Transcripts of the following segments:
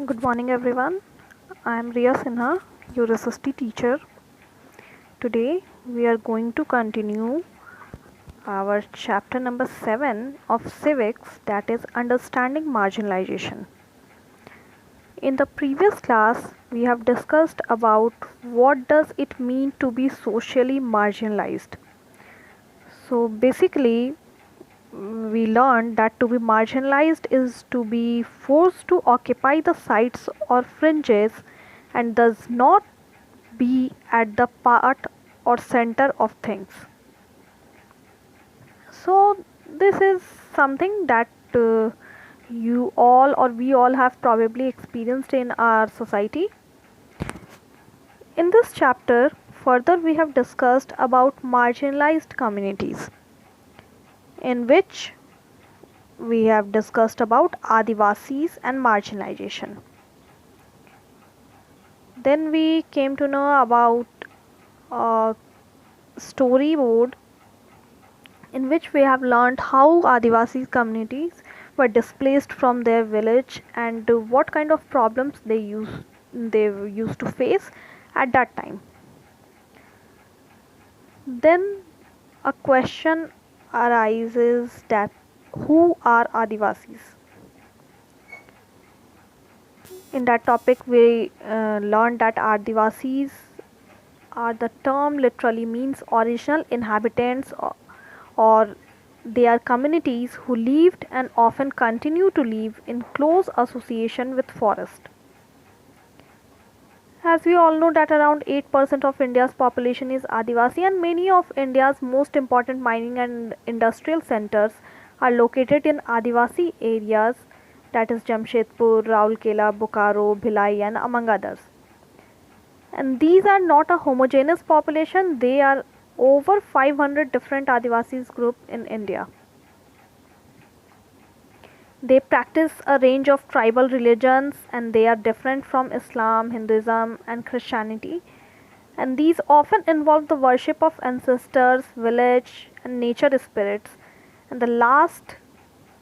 Good morning, everyone. I am Riya Sinha, your SST teacher. Today, we are going to continue our chapter number 7 of civics, that is understanding marginalization. In the previous class, we have discussed about what does it mean to be socially marginalized. So basically, we learned that to be marginalized is to be forced to occupy the sides or fringes and does not be at the part or center of things. So, this is something that you all or we all have probably experienced in our society. In this chapter, further we have discussed about marginalized communities, in which we have discussed about Adivasis and marginalization. Then we came to know about a storyboard in which we have learned how Adivasi communities were displaced from their village and what kind of problems they used to face at that time. Then a question arises that who are Adivasis? In that topic, we learned that Adivasis are the term literally means original inhabitants or they are communities who lived and often continue to live in close association with forest. As we all know that around 8% of India's population is Adivasi and many of India's most important mining and industrial centers are located in Adivasi areas, that is Jamshedpur, Raulkela, Bokaro, Bhilai and among others. And these are not a homogeneous population, they are over 500 different Adivasis group in India. They practice a range of tribal religions and they are different from Islam, Hinduism, and Christianity. And these often involve the worship of ancestors, village, and nature spirits. And the last,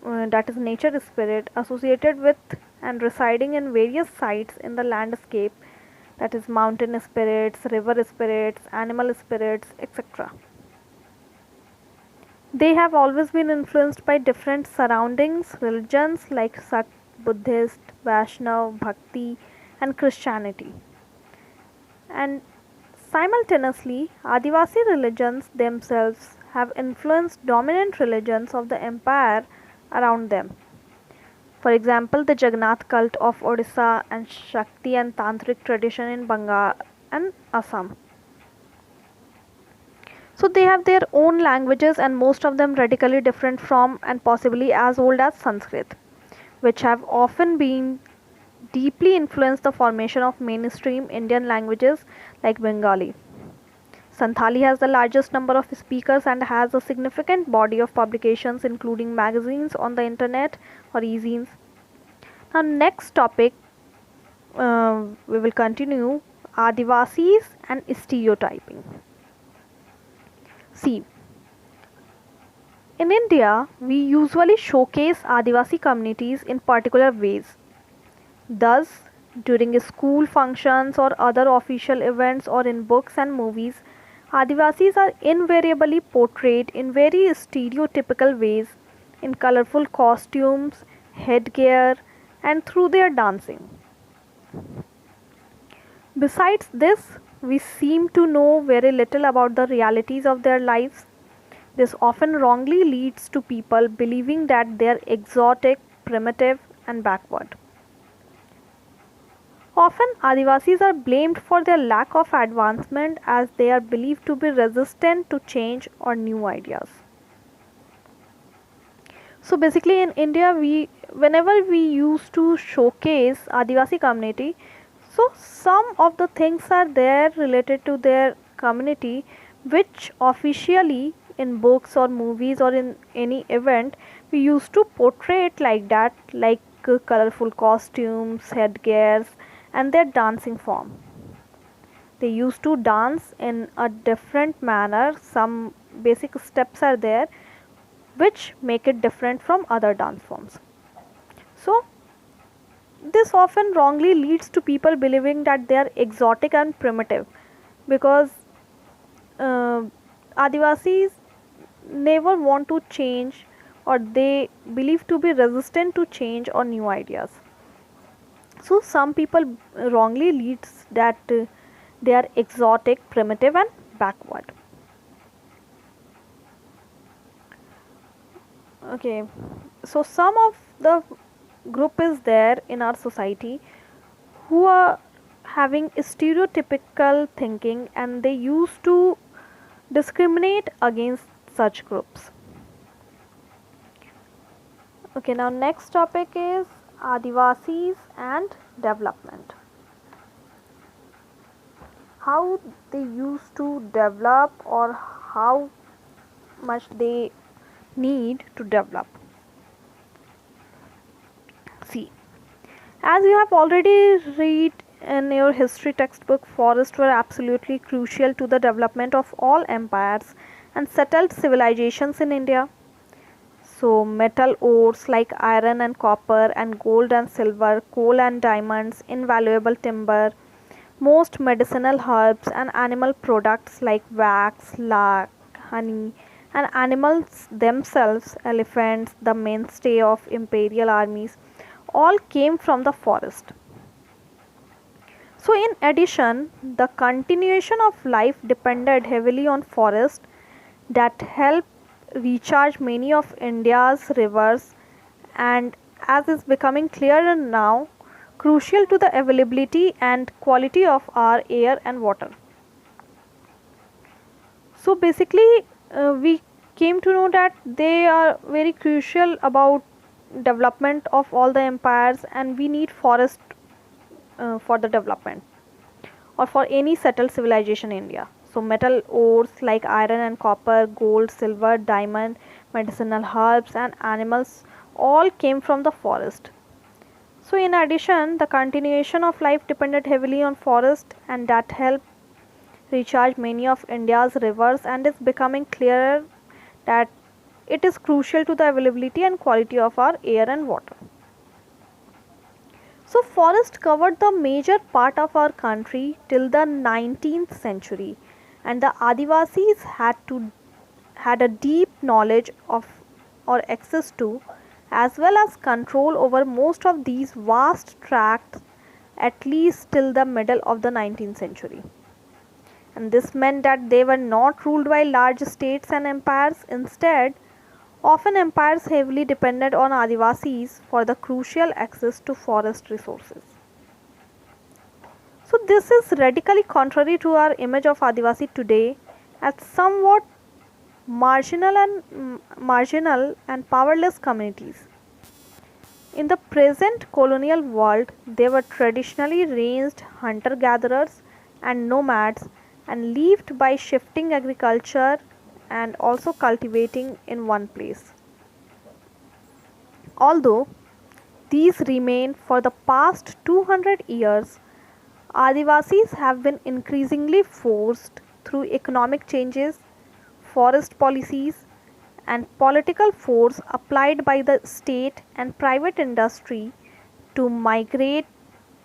that is nature spirit, associated with and residing in various sites in the landscape, that is mountain spirits, river spirits, animal spirits, etc. They have always been influenced by different surroundings, religions like Sakh, Buddhist, Vaishnav, Bhakti, and Christianity. And simultaneously, Adivasi religions themselves have influenced dominant religions of the empire around them. For example, the Jagannath cult of Odisha and Shakti and Tantric tradition in Bengal and Assam. So they have their own languages and most of them radically different from and possibly as old as Sanskrit, which have often been deeply influenced the formation of mainstream Indian languages like Bengali. Santhali has the largest number of speakers and has a significant body of publications including magazines on the internet or e-zines. Now next topic, we will continue Adivasis and stereotyping. See, in India, we usually showcase Adivasi communities in particular ways. Thus, during school functions or other official events or in books and movies, Adivasis are invariably portrayed in very stereotypical ways in colorful costumes, headgear, and through their dancing. Besides this, we seem to know very little about the realities of their lives. This often wrongly leads to people believing that they are exotic, primitive, and backward. Often, Adivasis are blamed for their lack of advancement as they are believed to be resistant to change or new ideas. So basically in India, whenever we used to showcase Adivasi community, so some of the things are there related to their community which officially in books or movies or in any event we used to portray it like that, like colorful costumes, headgears, and their dancing form. They used to dance in a different manner. Some basic steps are there which make it different from other dance forms. So this often wrongly leads to people believing that they are exotic and primitive because uh, Adivasis never want to change, or they believe to be resistant to change or new ideas. So some people wrongly leads that they are exotic, primitive and backward. Okay, so some of the group is there in our society who are having stereotypical thinking, and they used to discriminate against such groups. Okay, now next topic is Adivasis and development. How they used to develop, or how much they need to develop. See, as you have already read in your history textbook, forests were absolutely crucial to the development of all empires and settled civilizations in India. So, metal ores like iron and copper, and gold and silver, coal and diamonds, invaluable timber, most medicinal herbs, and animal products like wax, lac, honey, and animals themselves, elephants, the mainstay of imperial armies, all came from the forest. So, in addition, the continuation of life depended heavily on forest that helped recharge many of India's rivers, and, as is becoming clearer now, crucial to the availability and quality of our air and water. So basically, we came to know that they are very crucial about development of all the empires, and we need forest for the development or for any settled civilization in India. So metal ores like iron and copper, gold, silver, diamond, medicinal herbs and animals all came from the forest. So in addition, the continuation of life depended heavily on forest, and that helped recharge many of India's rivers, and is becoming clearer that it is crucial to the availability and quality of our air and water. So forest covered the major part of our country till the 19th century, and the Adivasis had a deep knowledge of, or access to, as well as control over most of these vast tracts, at least till the middle of the 19th century. And this meant that they were not ruled by large states and empires. Instead, often empires heavily depended on Adivasis for the crucial access to forest resources. So, this is radically contrary to our image of Adivasi today as somewhat marginal and powerless communities. In the present colonial world, they were traditionally raised hunter gatherers and nomads, and lived by shifting agriculture and also cultivating in one place. Although these remain for the past 200 years, Adivasis have been increasingly forced through economic changes, forest policies, and political force applied by the state and private industry to migrate,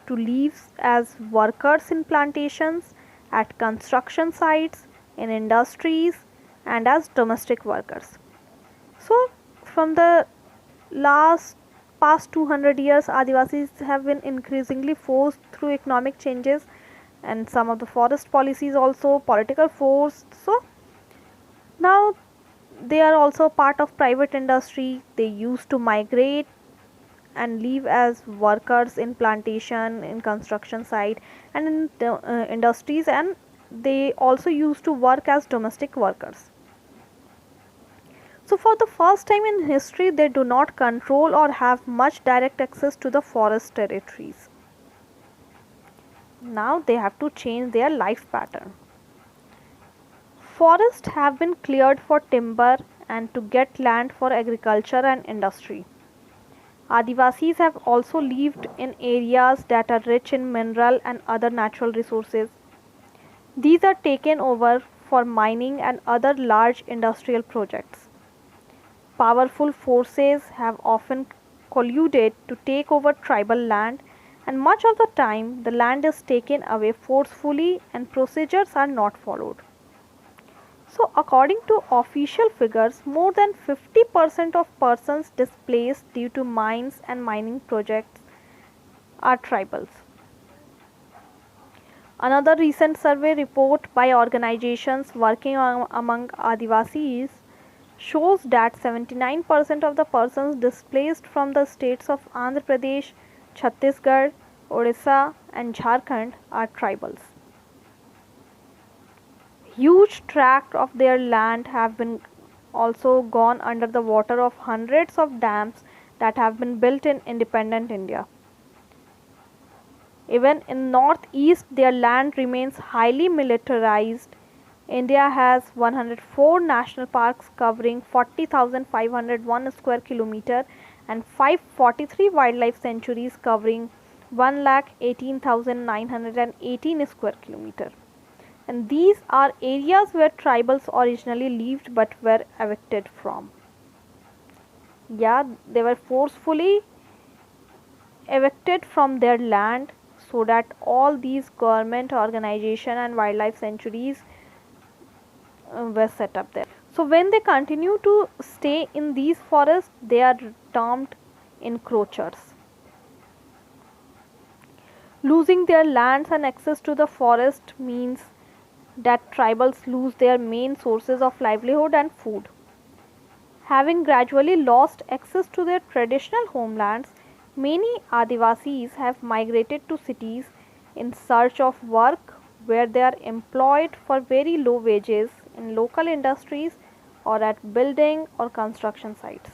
to live as workers in plantations, at construction sites, in industries, and as domestic workers. So, from the last past 200 years, Adivasis have been increasingly forced through economic changes and some of the forest policies, also political force. So, now they are also part of private industry. They used to migrate and live as workers in plantation, in construction site, and in the industries, and they also used to work as domestic workers. So for the first time in history, they do not control or have much direct access to the forest territories. Now they have to change their life pattern. Forests have been cleared for timber and to get land for agriculture and industry. Adivasis have also lived in areas that are rich in mineral and other natural resources. These are taken over for mining and other large industrial projects. Powerful forces have often colluded to take over tribal land, and much of the time the land is taken away forcefully and procedures are not followed. So, according to official figures, more than 50% of persons displaced due to mines and mining projects are tribals. Another recent survey report by organizations working among Adivasis shows that 79% of the persons displaced from the states of Andhra Pradesh, Chhattisgarh, Odisha, and Jharkhand are tribals. Huge tracts of their land have been also gone under the water of hundreds of dams that have been built in independent India. Even in northeast their land remains highly militarized. India has 104 national parks covering 40,501 square kilometer and 543 wildlife sanctuaries covering 1,18,918 square kilometer. And these are areas where tribals originally lived but were evicted from. Yeah, they were forcefully evicted from their land so that all these government organization and wildlife sanctuaries were set up there. So when they continue to stay in these forests, they are termed encroachers. Losing their lands and access to the forest means that tribals lose their main sources of livelihood and food. Having gradually lost access to their traditional homelands, many Adivasis have migrated to cities in search of work where they are employed for very low wages in local industries or at building or construction sites.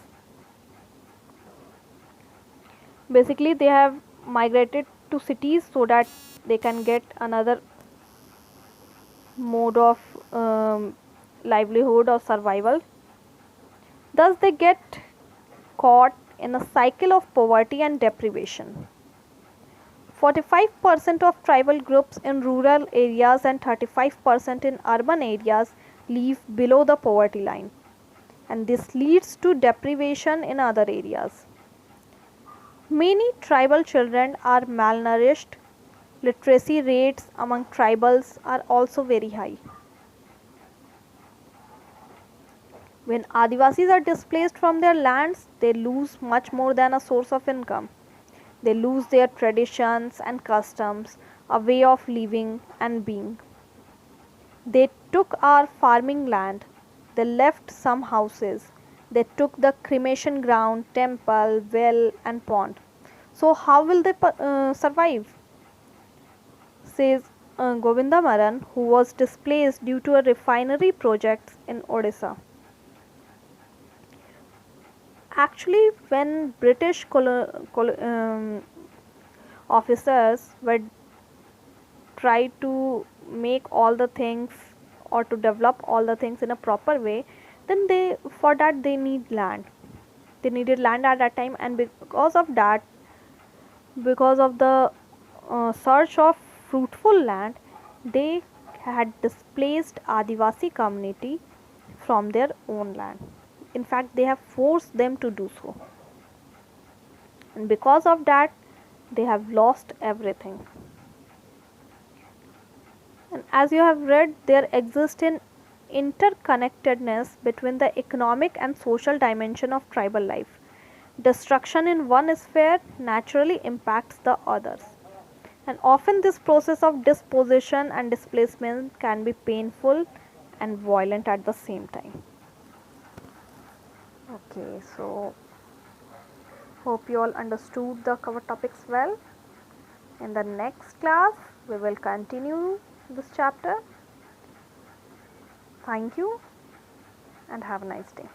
Basically, they have migrated to cities so that they can get another mode of livelihood or survival. Thus, they get caught in a cycle of poverty and deprivation. 45% of tribal groups in rural areas and 35% in urban areas live below the poverty line, and this leads to deprivation in other areas. Many tribal children are malnourished. Literacy rates among tribals are also very high. When Adivasis are displaced from their lands, they lose much more than a source of income. They lose their traditions and customs, a way of living and being. They took our farming land, they left some houses, they took the cremation ground, temple, well, and pond. So, how will they survive? Says Govinda Maran, who was displaced due to a refinery project in Odisha. Actually, when British officers were tried to make all the things or to develop all the things in a proper way, then they for that they need land. They needed land at that time, and because of that, because of the search of fruitful land, they had displaced Adivasi community from their own land. In fact, they have forced them to do so, and because of that they have lost everything. And as you have read, there exists an interconnectedness between the economic and social dimension of tribal life. Destruction in one sphere naturally impacts the others, and often this process of disposition and displacement can be painful and violent at the same time. Okay, so hope you all understood the cover topics well. In the next class, we will continue this chapter. Thank you and have a nice day.